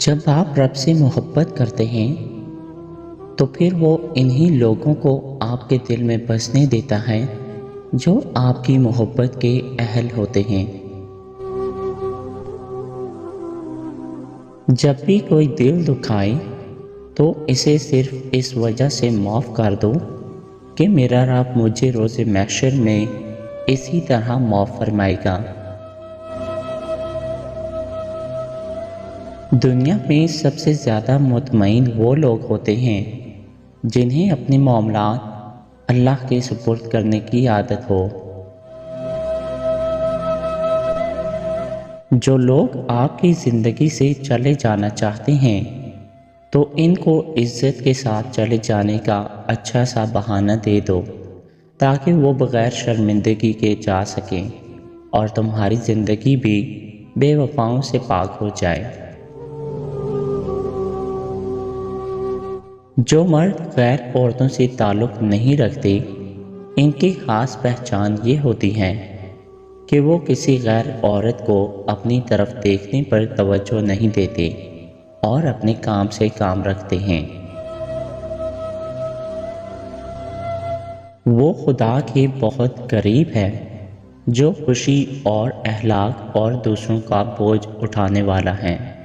جب آپ رب سے محبت کرتے ہیں تو پھر وہ انہی لوگوں کو آپ کے دل میں بسنے دیتا ہے جو آپ کی محبت کے اہل ہوتے ہیں۔ جب بھی کوئی دل دکھائے تو اسے صرف اس وجہ سے معاف کر دو کہ میرا رب مجھے روز محشر میں اسی طرح معاف فرمائے گا۔ دنیا میں سب سے زیادہ مطمئن وہ لوگ ہوتے ہیں جنہیں اپنے معاملات اللہ کے سپرد کرنے کی عادت ہو۔ جو لوگ آپ کی زندگی سے چلے جانا چاہتے ہیں تو ان کو عزت کے ساتھ چلے جانے کا اچھا سا بہانہ دے دو تاکہ وہ بغیر شرمندگی کے جا سکیں اور تمہاری زندگی بھی بے وفاؤں سے پاک ہو جائے۔ جو مرد غیر عورتوں سے تعلق نہیں رکھتے ان کی خاص پہچان یہ ہوتی ہے کہ وہ کسی غیر عورت کو اپنی طرف دیکھنے پر توجہ نہیں دیتے اور اپنے کام سے کام رکھتے ہیں۔ وہ خدا کے بہت قریب ہے جو خوشی اور اخلاق اور دوسروں کا بوجھ اٹھانے والا ہے۔